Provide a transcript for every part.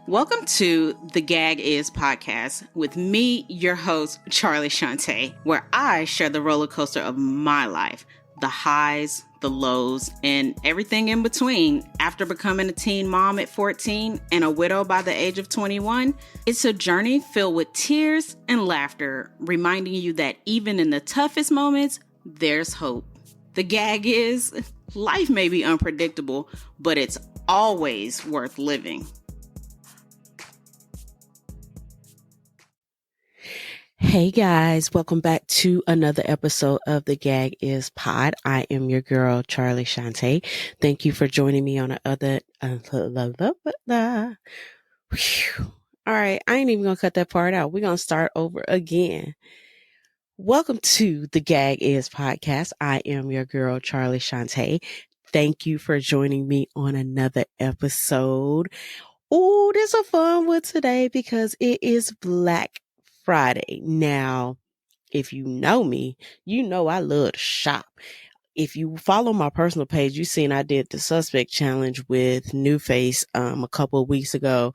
Welcome to the Gag Is podcast with me, your host, Charlie Shantae, where I share the roller coaster of my life, the highs, the lows, and everything in between. After becoming a teen mom at 14 and a widow by the age of 21, it's a journey filled with tears and laughter, reminding you that even in the toughest moments, there's hope. The gag is, life may be unpredictable, but it's always worth living. Hey guys, welcome back to another episode of the Gag Is Pod. I am your girl, Charlie Shantae. Thank you for joining me on another. All right, I ain't even gonna cut that part out. We're gonna start over again. Welcome to the Gag Is Podcast. I am your girl, Charlie Shantae. Thank you for joining me on another episode. Oh, this is a fun one today because it is Black Friday. Now, if you know me, you know I love to shop. If you follow my personal page, you seen I did the suspect challenge with New Face a couple of weeks ago,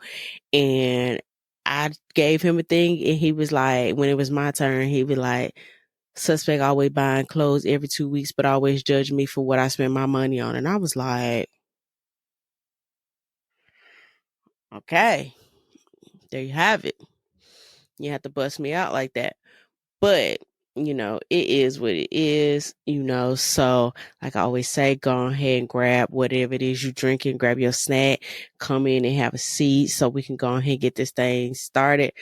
and I gave him a thing, and he was like, when it was my turn, he was like, suspect always buying clothes every 2 weeks, but always judge me for what I spend my money on. And I was like, okay, there you have it. You have to bust me out like that. But, it is what it is, so like I always say, go ahead and grab whatever it is you drinking, grab your snack, come in and have a seat so we can go ahead and get this thing started.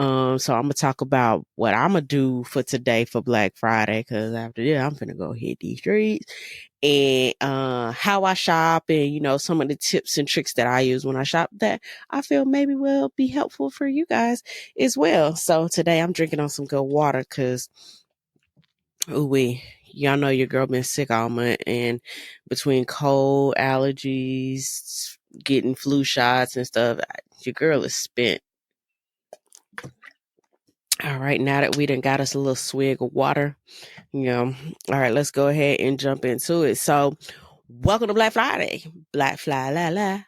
So I'm gonna talk about what I'm gonna do for today for Black Friday, because after that, I'm gonna go hit these streets and how I shop and some of the tips and tricks that I use when I shop that I feel maybe will be helpful for you guys as well. So today I'm drinking on some good water because y'all know your girl been sick all month, and between cold, allergies, getting flu shots and stuff, your girl is spent. All right, now that we done got us a little swig of water, all right, let's go ahead and jump into it. So, welcome to Black Friday. Black Fly la la.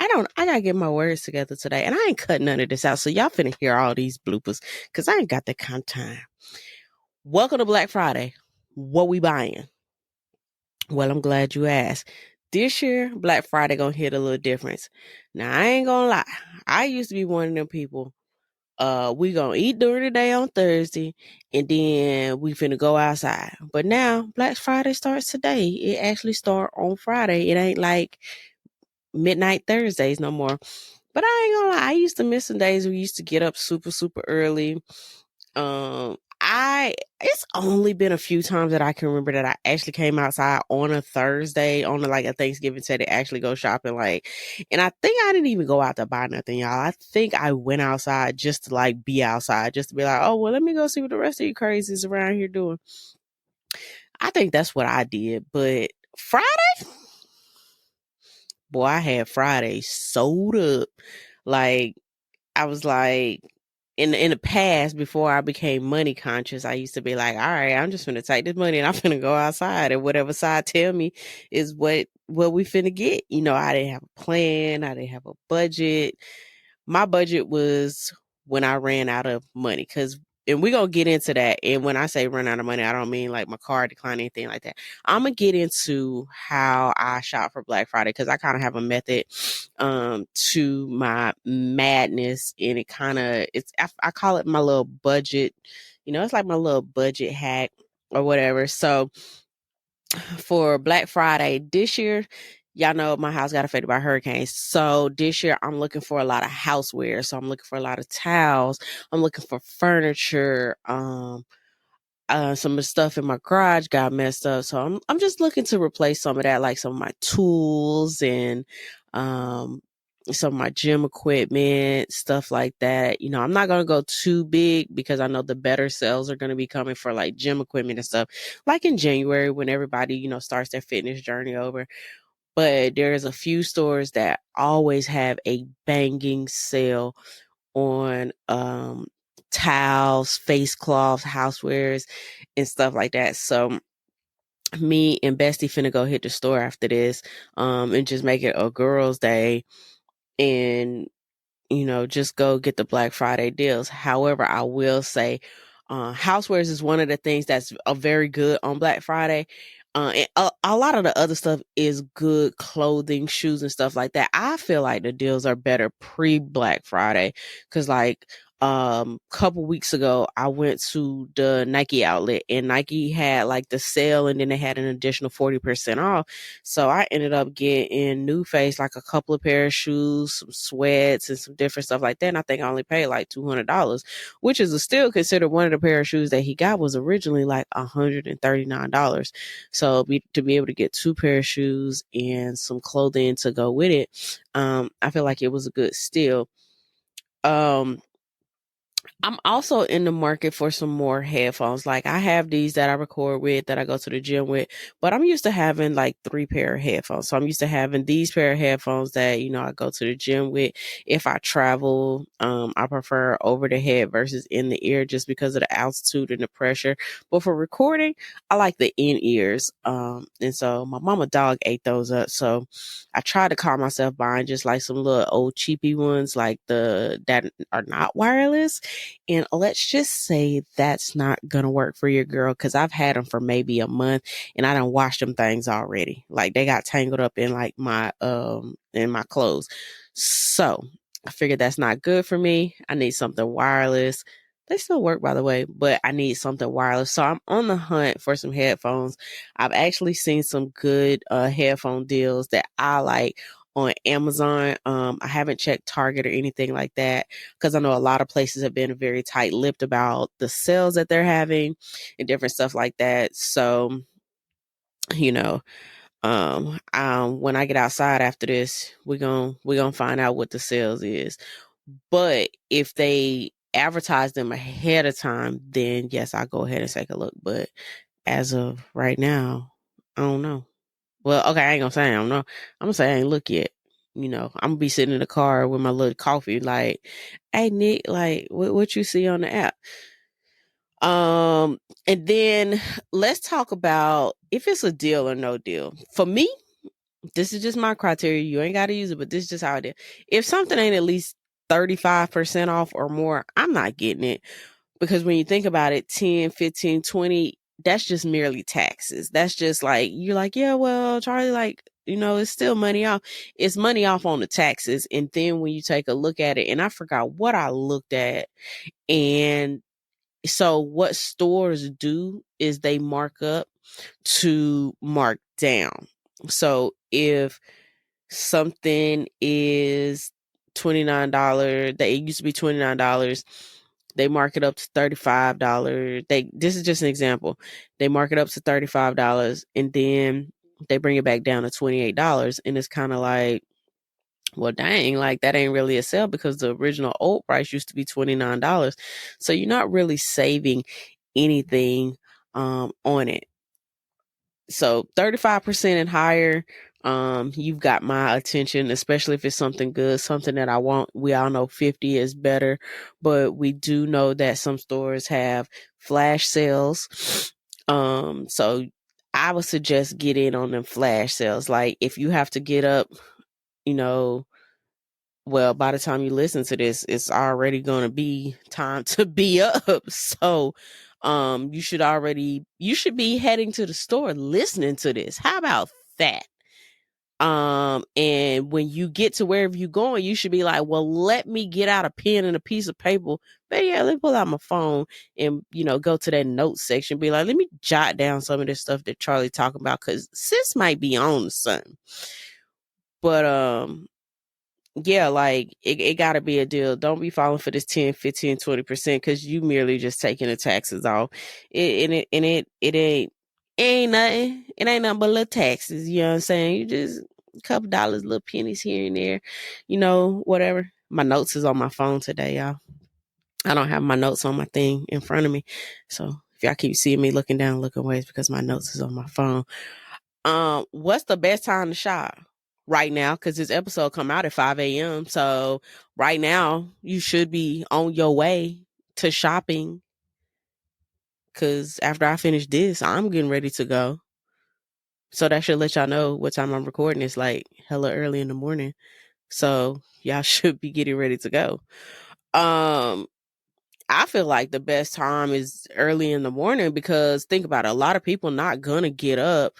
I gotta get my words together today, and I ain't cutting none of this out, so y'all finna hear all these bloopers, because I ain't got that kind of time. Welcome to Black Friday. What we buying? Well, I'm glad you asked. This year, Black Friday gonna hit a little difference. Now, I ain't gonna lie. I used to be one of them people. We gonna eat during the day on Thursday, and then we finna go outside. But now, Black Friday starts today. It actually start on Friday. It ain't like midnight Thursdays no more. But I ain't gonna lie. I used to miss some days we used to get up super, super early. It's only been a few times that I can remember that I actually came outside on a Thursday, on a Thanksgiving day to actually go shopping. And I think I didn't even go out to buy nothing, y'all. I think I went outside just to be outside, just to be like, oh, well, let me go see what the rest of you crazies around here doing. I think that's what I did. But Friday, boy, I had Friday sold up. I was like, in the past, before I became money conscious, I used to be like, all right, I'm just finna take this money and I'm finna go outside, and whatever side tell me is what we finna get. I didn't have a plan. I didn't have a budget. My budget was when I ran out of money, and we're going to get into that. And when I say run out of money, I don't mean like my car decline, anything like that. I'm going to get into how I shop for Black Friday, because I kind of have a method to my madness. And I call it my little budget. It's like my little budget hack or whatever. So for Black Friday this year, y'all know my house got affected by hurricanes. So this year I'm looking for a lot of housewares. So I'm looking for a lot of towels. I'm looking for furniture. Some of the stuff in my garage got messed up. So I'm just looking to replace some of that, like some of my tools and some of my gym equipment, stuff like that. I'm not going to go too big, because I know the better sales are going to be coming for like gym equipment and stuff, like in January when everybody, starts their fitness journey over. But there's a few stores that always have a banging sale on towels, face cloths, housewares, and stuff like that. So me and Bestie finna go hit the store after this and just make it a girls' day. And just go get the Black Friday deals. However, I will say, housewares is one of the things that's very good on Black Friday. And a lot of the other stuff is good clothing, shoes, and stuff like that. I feel like the deals are better pre Black Friday because, like, couple weeks ago, I went to the Nike outlet and Nike had like the sale, and then they had an additional 40% off. So I ended up getting New Face, like a couple of pair of shoes, some sweats, and some different stuff like that. And I think I only paid like $200, which is still considered one of the pair of shoes that he got was originally like $139. So to be able to get two pair of shoes and some clothing to go with it, I feel like it was a good steal. I'm also in the market for some more headphones. Like I have these that I record with, that I go to the gym with, but I'm used to having like 3 pair of headphones. So I'm used to having these pair of headphones that, I go to the gym with. If I travel, I prefer over the head versus in the ear just because of the altitude and the pressure. But for recording, I like the in ears. And so my mama dog ate those up. So I tried to calm myself buying just like some little old cheapy ones, like that are not wireless. And let's just say that's not going to work for your girl because I've had them for maybe a month and I done washed them things already. Like they got tangled up in like in my clothes. So I figured that's not good for me. I need something wireless. They still work, by the way, but I need something wireless. So I'm on the hunt for some headphones. I've actually seen some good headphone deals that I like on Amazon. I haven't checked Target or anything like that because I know a lot of places have been very tight-lipped about the sales that they're having and different stuff like that. So, you know, when I get outside after this, we're gonna find out what the sales is. But if they advertise them ahead of time, then yes, I'll go ahead and take a look. But as of right now, I don't know. Well, okay, I ain't gonna say I don't know. I'm gonna say I ain't look yet. I'm gonna be sitting in the car with my little coffee, like, hey Nick, like, what you see on the app? And then let's talk about if it's a deal or no deal. For me, this is just my criteria. You ain't gotta use it, but this is just how it is. If something ain't at least 35% off or more, I'm not getting it. Because when you think about it, 10, 15, 20, that's just merely taxes. That's just like, you're like, yeah, well, Charlie, like, it's still money off. It's money off on the taxes. And then when you take a look at it, and I forgot what I looked at. And so what stores do is they mark up to mark down. So if something is $29, that it used to be $29, they mark it up to $35. This is just an example. They mark it up to $35 and then they bring it back down to $28. And it's kind of like, well, dang, like that ain't really a sale because the original old price used to be $29. So you're not really saving anything on it. So 35% and higher, you've got my attention, especially if it's something good, something that I want. We all know 50 is better, but we do know that some stores have flash sales. So I would suggest get in on them flash sales. Like if you have to get up, you know, well, by the time you listen to this, it's already going to be time to be up. So, you should be heading to the store listening to this. How about that? And when you get to wherever you're going, you should be like, well, let me get out a pen and a piece of paper. But yeah, let me pull out my phone and, go to that notes section. Be like, let me jot down some of this stuff that Charlie talking about. Cause sis might be on something. But, yeah, like it gotta be a deal. Don't be falling for this 10, 15, 20% because you merely just taking the taxes off. It ain't nothing. It ain't nothing but little taxes. You know what I'm saying? You just a couple dollars, little pennies here and there, whatever. My notes is on my phone today, y'all. I don't have my notes on my thing in front of me. So if y'all keep seeing me looking down, looking away, it's because my notes is on my phone. What's the best time to shop? Right now, because this episode come out at 5 a.m. So right now, you should be on your way to shopping. Because after I finish this, I'm getting ready to go. So that should let y'all know what time I'm recording. It's like hella early in the morning. So y'all should be getting ready to go. Um, I feel like the best time is early in the morning because think about it, a lot of people not gonna get up.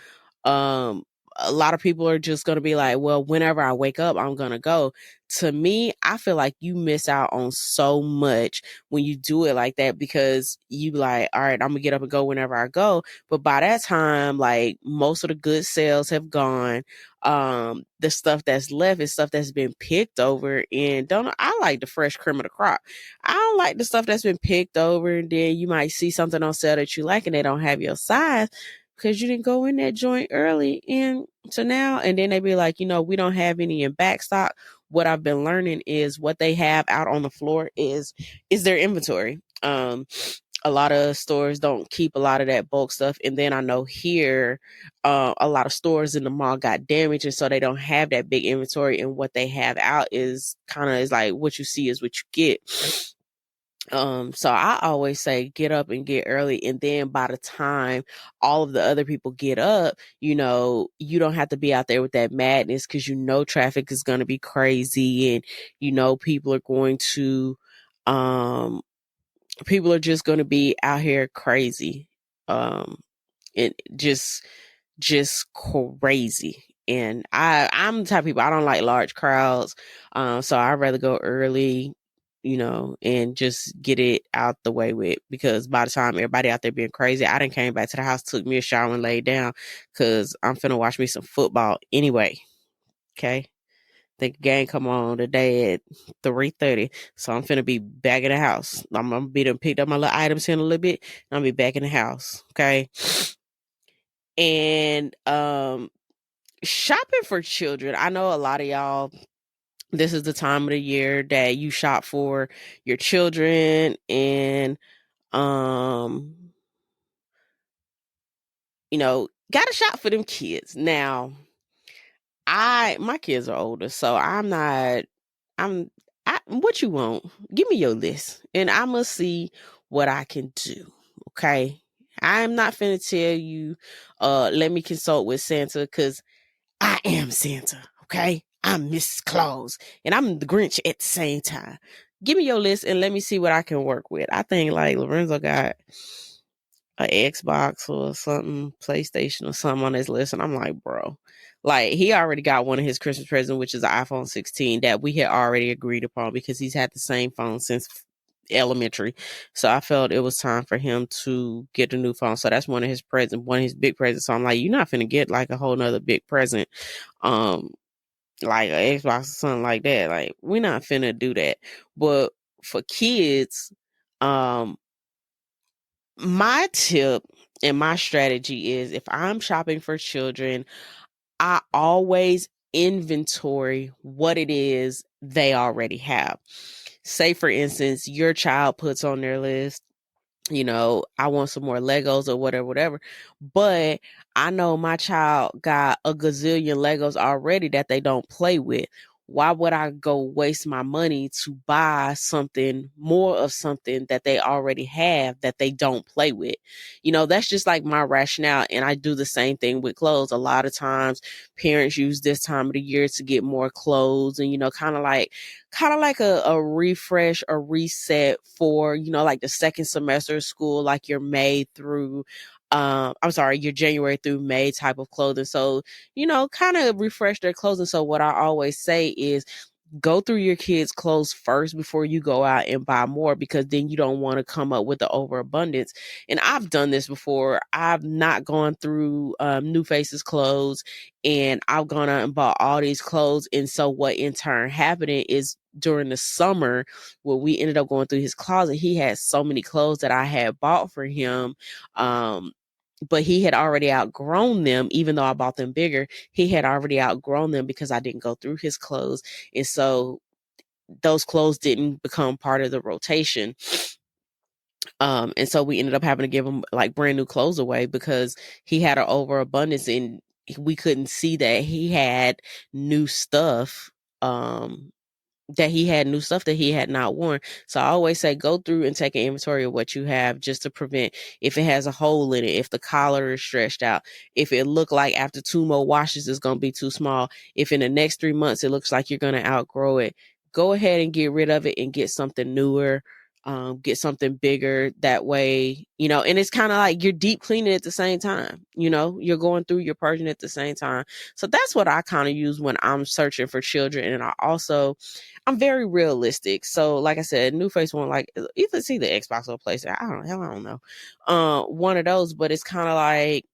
Um, a lot of people are just gonna be like, well, whenever I wake up, I'm gonna go. To me, I feel like you miss out on so much when you do it like that because you like, all right, I'm gonna get up and go whenever I go. But by that time, like most of the good sales have gone. The stuff that's left is stuff that's been picked over and don't I like the fresh cream of the crop. I don't like the stuff that's been picked over and then you might see something on sale that you like and they don't have your size because you didn't go in that joint early. And so now, and then they be like, we don't have any in back stock. What I've been learning is what they have out on the floor is their inventory. A lot of stores don't keep a lot of that bulk stuff. And then I know here, a lot of stores in the mall got damaged. And so they don't have that big inventory. And what they have out is kind of is like what you see is what you get. So I always say get up and get early. And then by the time all of the other people get up, you don't have to be out there with that madness because traffic is going to be crazy and, people are going to, people are just going to be out here crazy. And just crazy. And I'm the type of people, I don't like large crowds. So I'd rather go early, and just get it out the way with because by the time everybody out there being crazy, I done came back to the house, took me a shower and laid down because I'm finna watch me some football anyway. Okay. The game come on today at 3:30. So I'm finna be back in the house. I'm gonna be done picked up my little items here in a little bit. And I'll be back in the house. Okay. And shopping for children. I know a lot of y'all, this is the time of the year that you shop for your children and gotta shop for them kids. Now, my kids are older, so I'm what you want? Give me your list and I must see what I can do. Okay. I'm not finna tell you, let me consult with Santa because I am Santa, okay? I'm Mrs. Claus, and I'm the Grinch at the same time. Give me your list and let me see what I can work with. I think like Lorenzo got an Xbox or something, PlayStation or something on his list, and I'm like, bro, like he already got one of his Christmas presents, which is an iPhone 16 that we had already agreed upon because he's had the same phone since elementary. So I felt it was time for him to get a new phone. So that's one of his presents, one of his big presents. So I'm like, you're not finna get like a whole nother big present, like an Xbox or something like that. Like we're not finna do that. But for kids, my tip and my strategy is if I'm shopping for children, I always inventory what it is they already have. Say, for instance, your child puts on their list, I want some more Legos or whatever. But I know my child got a gazillion Legos already that they don't play with. Why would I go waste my money to buy something more of something that they already have that they don't play with? That's just like my rationale. And I do the same thing with clothes. A lot of times parents use this time of the year to get more clothes and, kind of like a refresh or reset for, like the second semester of school, like your May through, your January through May type of clothing. So, kind of refresh their clothing. So what I always say is go through your kids' clothes first before you go out and buy more because then you don't want to come up with the overabundance. And I've done this before. I've not gone through New Faces clothes and I've gone out and bought all these clothes. And so what in turn happening is during the summer when we ended up going through his closet, he had so many clothes that I had bought for him. But he had already outgrown them, even though I bought them bigger. He had already outgrown them because I didn't go through his clothes. And so those clothes didn't become part of the rotation. And so we ended up having to give him like brand new clothes away because he had an overabundance and we couldn't see that he had new stuff that he had new stuff that he had not worn. So I always say go through and take an inventory of what you have just to prevent if it has a hole in it, if the collar is stretched out, if it look like after 2 more washes it's going to be too small, if in the next 3 months it looks like you're going to outgrow it. Go ahead and get rid of it and get something newer. Get something bigger that way, and it's kind of like you're deep cleaning at the same time, you're going through your purging at the same time. So that's what I kind of use when I'm searching for children. And I'm very realistic. So like I said, New Face one, like either see the Xbox or PlayStation. I don't know. One of those, but it's kind of like,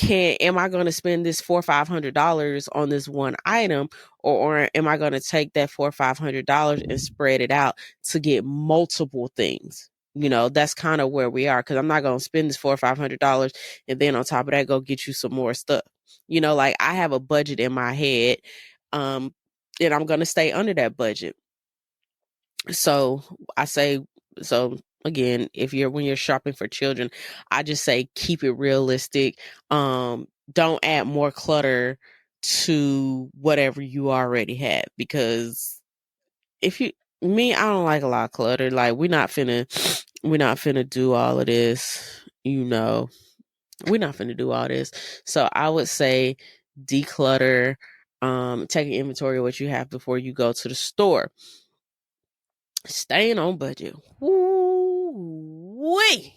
am I going to spend this $400-500 on this one item, or am I going to take that $400-500 and spread it out to get multiple things? That's kind of where we are, because I'm not going to spend this $400-500 and then on top of that go get you some more stuff. Like I have a budget in my head, and I'm going to stay under that budget. So I say, again, when you're shopping for children, I just say keep it realistic. Don't add more clutter to whatever you already have, because I don't like a lot of clutter. Like we're not finna do all of this, we're not finna do all this. So I would say declutter, take an inventory of what you have before you go to the store. Staying on budget. Woo-wee.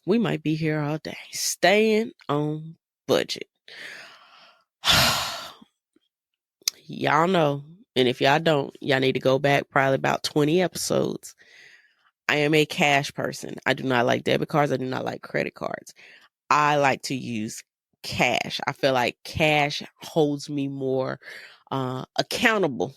We might be here all day. Staying on budget. Y'all know, and if y'all don't, y'all need to go back probably about 20 episodes. I am a cash person. I do not like debit cards. I do not like credit cards. I like to use cash. I feel like cash holds me more accountable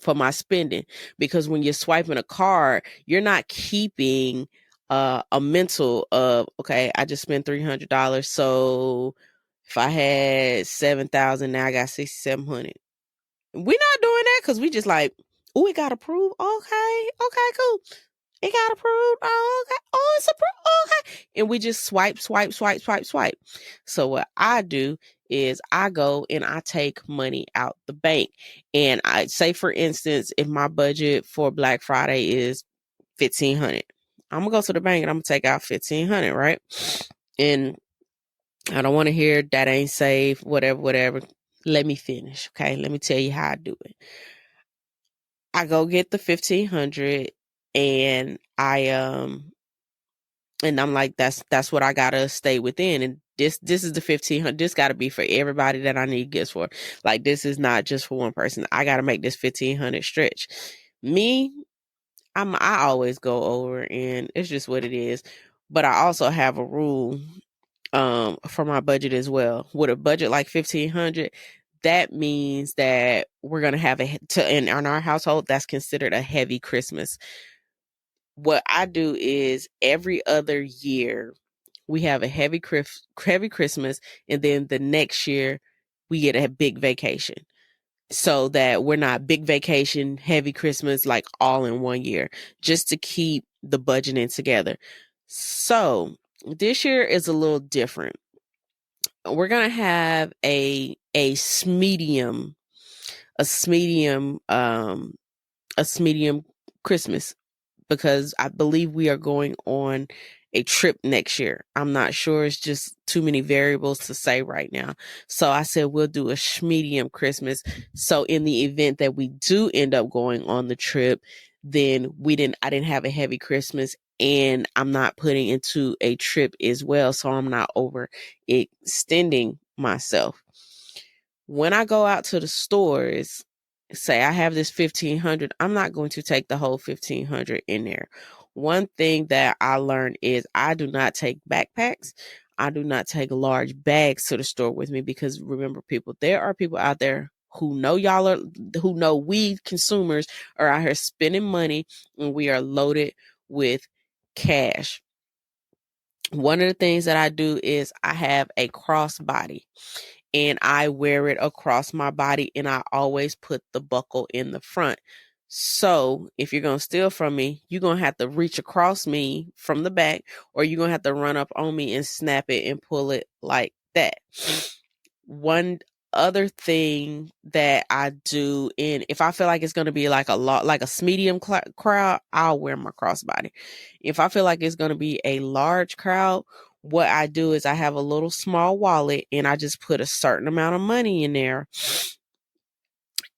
for my spending, because when you're swiping a card, you're not keeping a mental of, okay, I just spent $300, so if I had 7,000, now I got 6,700. We're not doing that, because we just like, oh, it got approved. Okay, cool. It got approved. Oh, okay. Oh, it's approved. Okay. And we just swipe. So what I do is I go and I take money out the bank. And I say, for instance, if my budget for Black Friday is $1,500, I'm gonna go to the bank and I'm gonna take out $1,500, right? And I don't want to hear that ain't safe, whatever. Let me finish. Okay. Let me tell you how I do it. I go get the $1,500 and I'm like, that's what I gotta stay within. And this is the $1,500. This gotta be for everybody that I need gifts for. Like, this is not just for one person. I gotta make this $1,500 stretch. Me, I always go over, and it's just what it is. But I also have a rule for my budget as well. With a budget like $1,500, that means that we're gonna have in our household, that's considered a heavy Christmas. What I do is every other year we have a heavy Christmas, and then the next year we get a big vacation, so that we're not big vacation, heavy Christmas, like all in one year, just to keep the budgeting together. So this year is a little different. We're gonna have a medium Christmas, because I believe we are going on a trip next year. I'm not sure. It's just too many variables to say right now. So I said we'll do a medium Christmas. So in the event that we do end up going on the trip, then I didn't have a heavy Christmas, and I'm not putting into a trip as well. So I'm not overextending myself. When I go out to the stores, say I have this $1,500, I'm not going to take the whole $1,500 in there. One thing that I learned is I do not take backpacks. I do not take large bags to the store with me, because remember, people, there are people out there who know we consumers are out here spending money, and we are loaded with cash. One of the things that I do is I have a crossbody, and I wear it across my body, and I always put the buckle in the front. So if you're going to steal from me, you're going to have to reach across me from the back, or you're going to have to run up on me and snap it and pull it like that. One other thing that I do, and if I feel like it's going to be like a lot, like a medium crowd, I'll wear my crossbody. If I feel like it's going to be a large crowd, what I do is I have a little small wallet and I just put a certain amount of money in there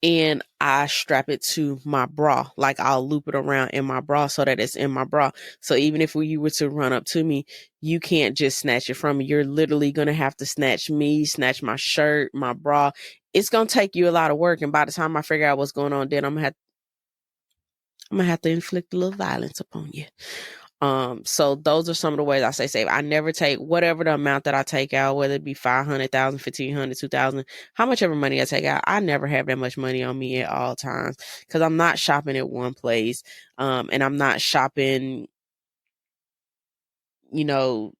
and I strap it to my bra. Like I'll loop it around in my bra so that it's in my bra. So even if you were to run up to me, you can't just snatch it from me. You're literally going to have to snatch me, snatch my shirt, my bra. It's going to take you a lot of work. And by the time I figure out what's going on, then I'm going to have to inflict a little violence upon you. So those are some of the ways I say save. I never take whatever the amount that I take out, whether it be 500,000, 1,500, 2,000, how much ever money I take out. I never have that much money on me at all times because I'm not shopping at one place. And I'm not shopping, you know,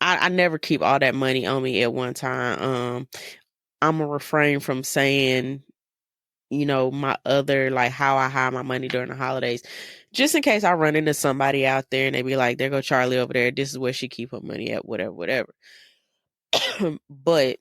I never keep all that money on me at one time. I'm gonna refrain from saying, my other, like how I hide my money during the holidays, just in case I run into somebody out there and they be like, there go Charlie over there. This is where she keep her money at, whatever. But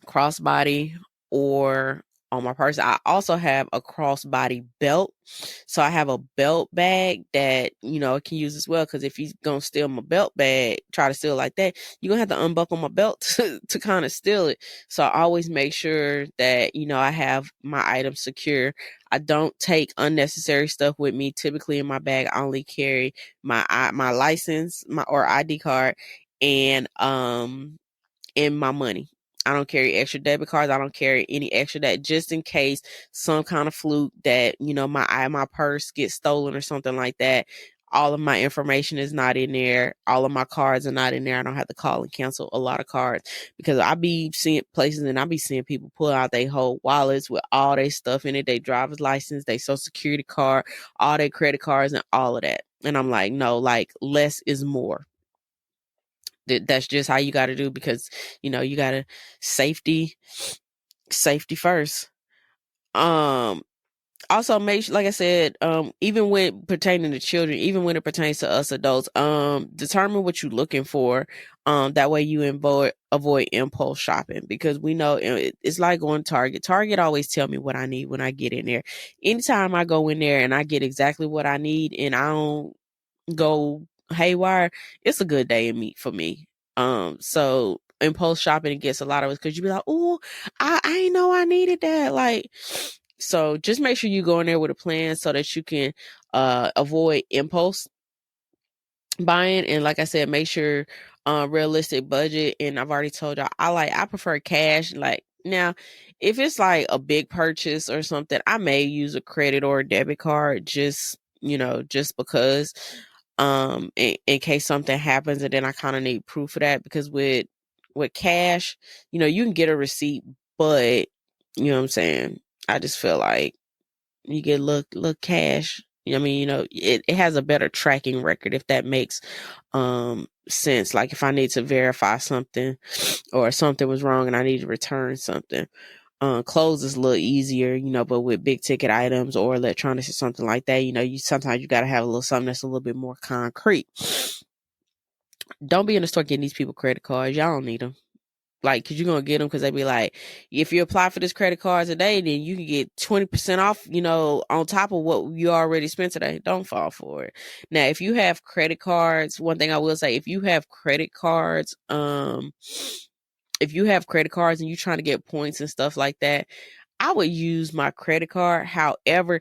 crossbody or on my person, I also have a crossbody belt. So I have a belt bag that, I can use as well. Because if you're going to steal my belt bag, try to steal like that, you're going to have to unbuckle my belt to kind of steal it. So I always make sure that, I have my items secure. I don't take unnecessary stuff with me. Typically in my bag, I only carry my license, or ID card, and my money. I don't carry extra debit cards. I don't carry any extra that, just in case some kind of fluke that, my purse gets stolen or something like that. All of my information is not in there. All of my cards are not in there. I don't have to call and cancel a lot of cards because I be seeing places and I be seeing people pull out their whole wallets with all their stuff in it, their driver's license, their social security card, all their credit cards and all of that. And I'm like, no, like less is more. That's just how you got to do because, you got to safety first. Also make sure, like I said, even when pertaining to children, even when it pertains to us adults, determine what you're looking for. That way you avoid impulse shopping because we know it's like going to Target. Target always tell me what I need when I get in there. Anytime I go in there and I get exactly what I need and I don't go haywire, it's a good day for me. So impulse shopping gets a lot of us because you be like, oh, I ain't know I needed that. Like, so just make sure you go in there with a plan so that you can avoid impulse buying. And like I said, make sure realistic budget. And I've already told y'all I prefer cash. Like now, if it's like a big purchase or something, I may use a credit or a debit card just because in case something happens and then I kind of need proof of that because with cash, you can get a receipt, but you know what I'm saying? I just feel like you get look cash. I mean, it has a better tracking record if that makes sense. Like if I need to verify something or something was wrong and I need to return something. Clothes is a little easier, but with big ticket items or electronics or something like that, you sometimes you got to have a little something that's a little bit more concrete. Don't be in the store getting these people credit cards. Y'all don't need them. Like, cause you're going to get them because they be like, if you apply for this credit card today, then you can get 20% off, on top of what you already spent today. Don't fall for it. Now, if you have credit cards, one thing I will say, if you have credit cards, and you're trying to get points and stuff like that, I would use my credit card. However,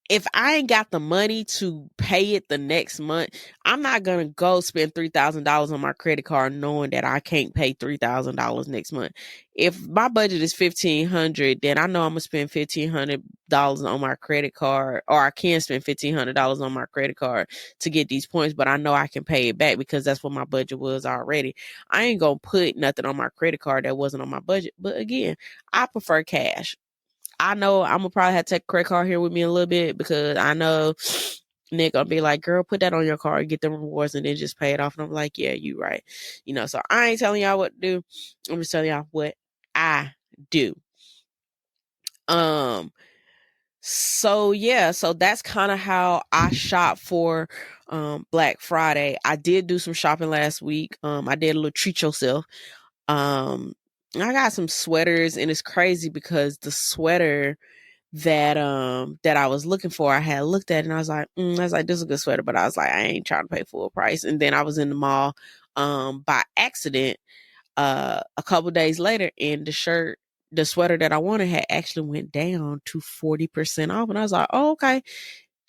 if I ain't got the money to pay it the next month, I'm not going to go spend $3,000 on my credit card knowing that I can't pay $3,000 next month. If my budget is $1,500, then I know I'm going to spend $1,500 on my credit card, or I can spend $1,500 on my credit card to get these points, but I know I can pay it back because that's what my budget was already. I ain't going to put nothing on my credit card that wasn't on my budget. But again, I prefer cash. I know I'm gonna probably have to take a credit card here with me a little bit because I know Nick gonna be like, girl, put that on your card, get the rewards, and then just pay it off. And I'm like, yeah, you right. So I ain't telling y'all what to do. I'm just telling y'all what I do. So yeah, so that's kind of how I shop for Black Friday. I did do some shopping last week. I did a little treat yourself. I got some sweaters, and it's crazy because the sweater that I was looking for, I had looked at it and I was like, this is a good sweater, but I was like, I ain't trying to pay full price. And then I was in the mall by accident a couple days later, and the sweater that I wanted had actually went down to 40% off. And I was like, oh, okay,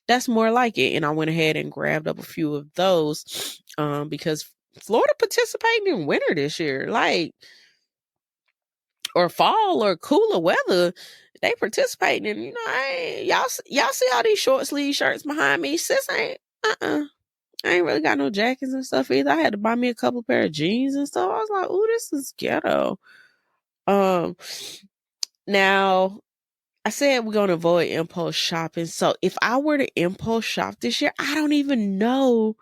that's more like it. And I went ahead and grabbed up a few of those because Florida participating in winter this year, like, or fall or cooler weather. They participating in, y'all see all these short sleeve shirts behind me. Sis ain't, I ain't really got no jackets and stuff either. I had to buy me a couple pair of jeans and stuff. I was like, ooh, this is ghetto. Now I said we're gonna avoid impulse shopping. So if I were to impulse shop this year, I don't even know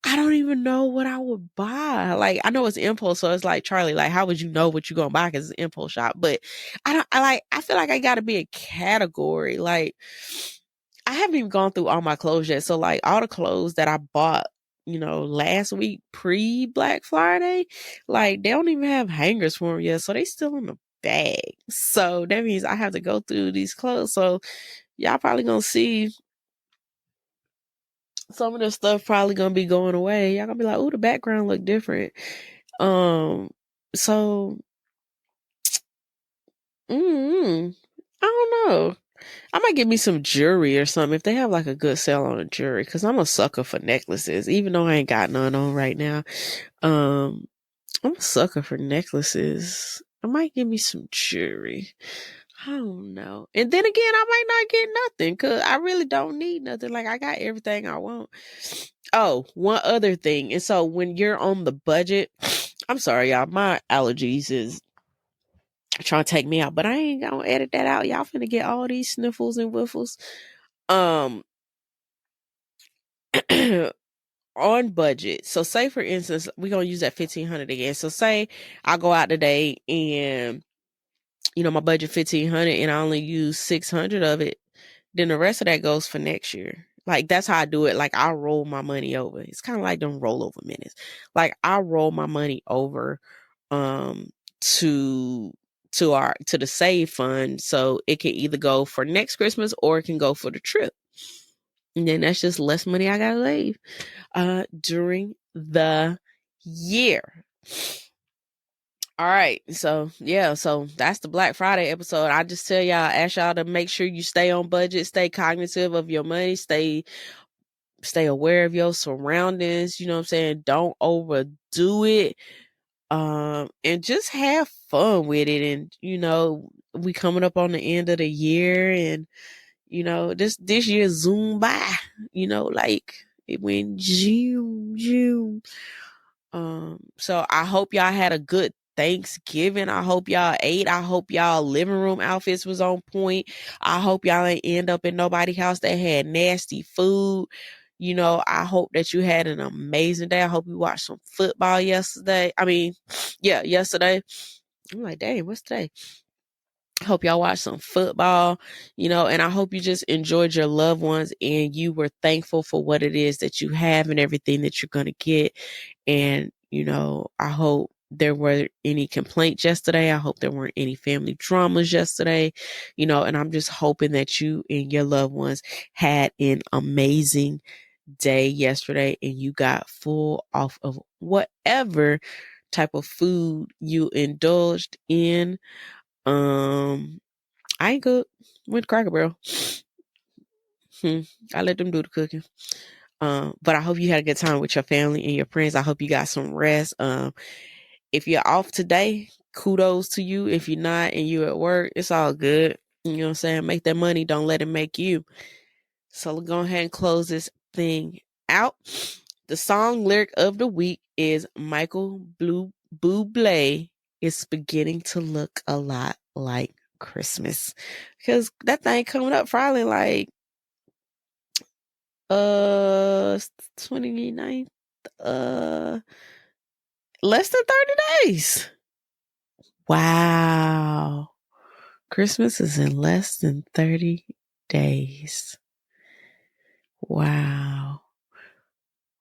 what I would buy. Like, I know it's impulse, so it's like, Charlie, like, how would you know what you're gonna buy? Because it's impulse shop. But I feel like I gotta be a category. Like, I haven't even gone through all my clothes yet. So like all the clothes that I bought, last week pre Black Friday, like they don't even have hangers for them yet. So they still in the bag. So that means I have to go through these clothes. So y'all probably gonna see some of this stuff probably gonna be going away. Y'all gonna be like, oh, the background look different. So I don't know. I might get me some jewelry or something if they have like a good sale on a jewelry, because I'm a sucker for necklaces, even though I ain't got none on right now. I'm a sucker for necklaces. I might give me some jewelry. I don't know. And then again, I might not get nothing because I really don't need nothing. Like, I got everything I want. Oh, one other thing. And so when you're on the budget, I'm sorry, y'all, my allergies is trying to take me out, but I ain't gonna edit that out. Y'all finna get all these sniffles and whiffles. On budget. So say for instance, we're gonna use that 1,500 again. So say I go out today and my budget 1,500 and I only use 600 of it, then the rest of that goes for next year. Like, that's how I do it. Like, I roll my money over. It's kind of like them rollover minutes. Like, I roll my money over to the save fund, so it can either go for next Christmas or it can go for the trip. And then that's just less money I gotta save during the year. All right. So yeah, so that's the Black Friday episode. I just ask y'all to make sure you stay on budget, stay cognitive of your money, stay aware of your surroundings, you know what I'm saying? Don't overdo it. And just have fun with it. And we coming up on the end of the year, and this year zoomed by, like it went June. So I hope y'all had a good Thanksgiving. I hope y'all ate. I hope y'all living room outfits was on point. I hope y'all ain't end up in nobody's house that had nasty food. I hope that you had an amazing day. I hope you watched some football yesterday. I mean, yeah, yesterday. I'm like, dang, what's today? Hope y'all watched some football, and I hope you just enjoyed your loved ones and you were thankful for what it is that you have and everything that you're going to get. And, I hope there weren't any complaints yesterday. I hope there weren't any family dramas yesterday, and I'm just hoping that you and your loved ones had an amazing day yesterday and you got full off of whatever type of food you indulged in. I ain't cook. Went to Cracker Barrel. I let them do the cooking. But I hope you had a good time with your family and your friends. I hope you got some rest. If you're off today, kudos to you. If you're not and you're at work, it's all good. You know what I'm saying? Make that money. Don't let it make you. So let's go ahead and close this thing out. The song lyric of the week is Michael Bublé. It's beginning to look a lot like Christmas, because that thing coming up probably like 29th, less than 30 days. Wow. Christmas is in less than 30 days. Wow.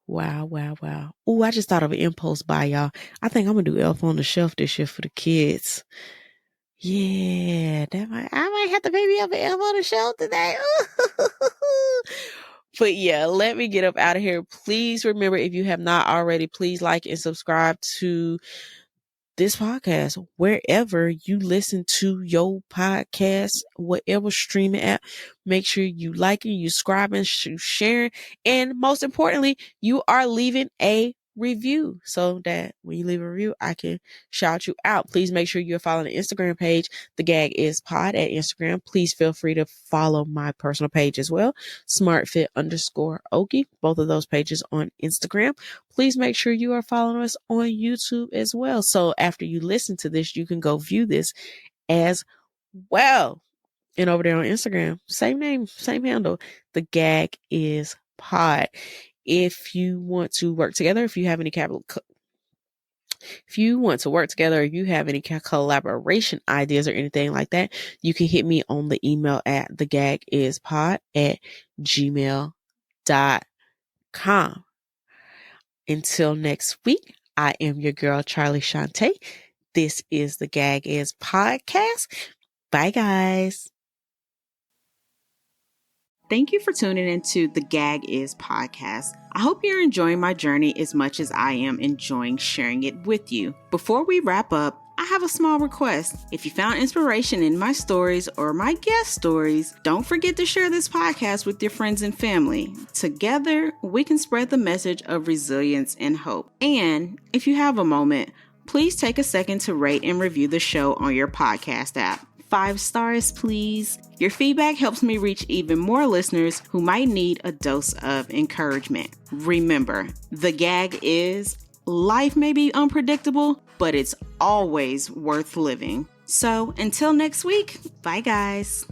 Wow, wow, wow. Oh, I just thought of an impulse buy, y'all. I think I'm gonna do Elf on the Shelf this year for the kids. Yeah, I might have to pay me up an Elf on the Shelf today. But yeah, let me get up out of here. Please remember, if you have not already, please like and subscribe to this podcast wherever you listen to your podcast, whatever streaming app. Make sure you like it, you subscribing, sharing, and most importantly, you are leaving a review so that when you leave a review, I can shout you out. Please make sure you're following the Instagram page, The Gag Is Pod at Instagram. Please feel free to follow my personal page as well, smartfit_Okie. Both of those pages on Instagram. Please make sure you are following us on YouTube as well. So after you listen to this, you can go view this as well. And over there on Instagram, same name, same handle, The Gag Is Pod. If you want to work together, if you have any collaboration ideas or anything like that, you can hit me on the email at thegagispod@gmail.com. Until next week, I am your girl, Charlie Shantae. This is the Gag Is Podcast. Bye, guys. Thank you for tuning into the Gag Is Podcast. I hope you're enjoying my journey as much as I am enjoying sharing it with you. Before we wrap up, I have a small request. If you found inspiration in my stories or my guest stories, don't forget to share this podcast with your friends and family. Together, we can spread the message of resilience and hope. And if you have a moment, please take a second to rate and review the show on your podcast app. 5 stars, please. Your feedback helps me reach even more listeners who might need a dose of encouragement. Remember, the gag is, life may be unpredictable, but it's always worth living. So until next week, bye guys.